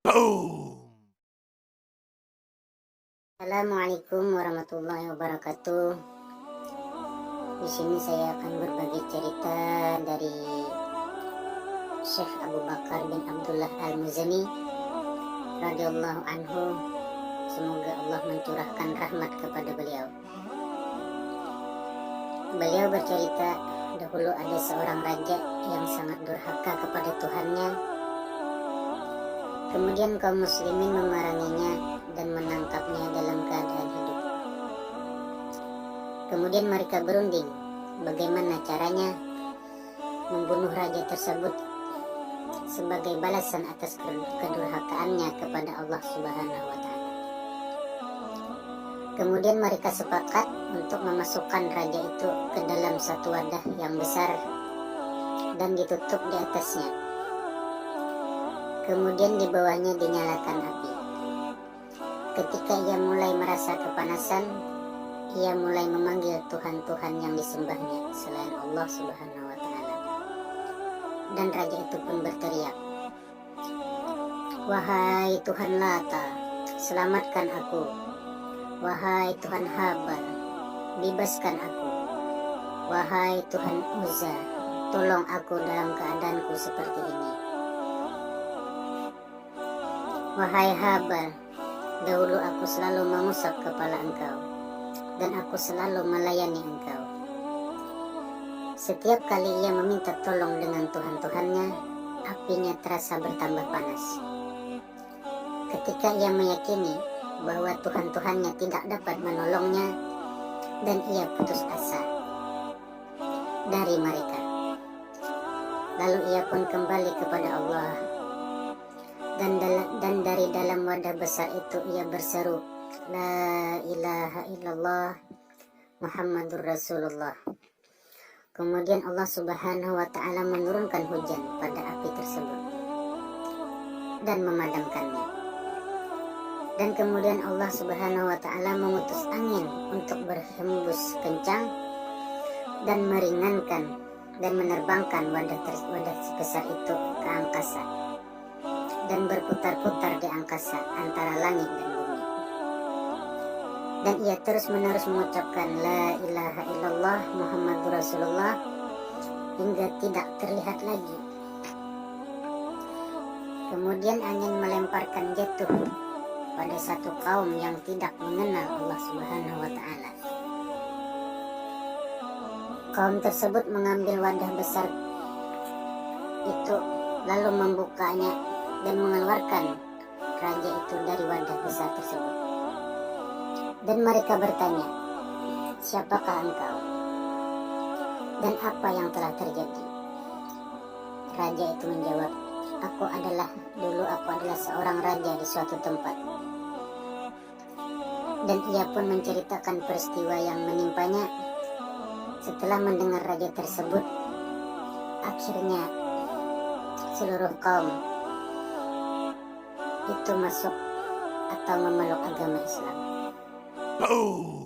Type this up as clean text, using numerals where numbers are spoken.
Boom! Assalamualaikum warahmatullahi wabarakatuh. Di sini saya akan berbagi cerita dari Syekh Abu Bakar bin Abdullah Al-Muzani radhiyallahu anhu. Semoga Allah mencurahkan rahmat kepada beliau. Beliau bercerita, dahulu ada seorang raja yang sangat durhaka kepada Tuhannya. Kemudian kaum muslimin memeranginya dan menangkapnya dalam keadaan hidup. Kemudian mereka berunding bagaimana caranya membunuh raja tersebut sebagai balasan atas kedurhakaannya kepada Allah Subhanahu wa Ta'ala. Kemudian mereka sepakat untuk memasukkan raja itu ke dalam satu wadah yang besar dan ditutup di atasnya. Kemudian di bawahnya dinyalakan api. Ketika ia mulai merasa kepanasan, ia mulai memanggil Tuhan-Tuhan yang disembahnya selain Allah Subhanahu wa Ta'ala. Dan raja itu pun berteriak, "Wahai Tuhan Lata, selamatkan aku. Wahai Tuhan Habal, bebaskan aku. Wahai Tuhan Uzza, tolong aku dalam keadaanku seperti ini. Wahai Habal, dahulu aku selalu mengusap kepala engkau, dan aku selalu melayani engkau." Setiap kali ia meminta tolong dengan Tuhan-Tuhannya, apinya terasa bertambah panas. Ketika ia meyakini bahwa Tuhan-Tuhannya tidak dapat menolongnya, dan ia putus asa dari mereka. Lalu ia pun kembali kepada Allah. Dan dari dalam wadah besar itu ia berseru, "La ilaha illallah Muhammadur Rasulullah." Kemudian Allah Subhanahu wa Ta'ala menurunkan hujan pada api tersebut dan memadamkannya. Dan kemudian Allah Subhanahu wa Ta'ala mengutus angin untuk berhembus kencang dan meringankan dan menerbangkan wadah sebesar itu ke angkasa dan berputar-putar di angkasa antara langit dan bumi. Dan ia terus-menerus mengucapkan La ilaha illallah Muhammadur Rasulullah hingga tidak terlihat lagi. Kemudian angin melemparkan jatuh pada satu kaum yang tidak mengenal Allah Subhanahu wa Ta'ala. Kaum tersebut mengambil wadah besar itu lalu membukanya dan mengeluarkan raja itu dari wadah besar tersebut. Dan mereka bertanya, "Siapakah engkau? Dan apa yang telah terjadi?" Raja itu menjawab, Dulu aku adalah seorang raja di suatu tempat." Dan ia pun menceritakan peristiwa yang menimpanya. Setelah mendengar raja tersebut, akhirnya seluruh kaum itu masuk atau memeluk agama Islam. Boom!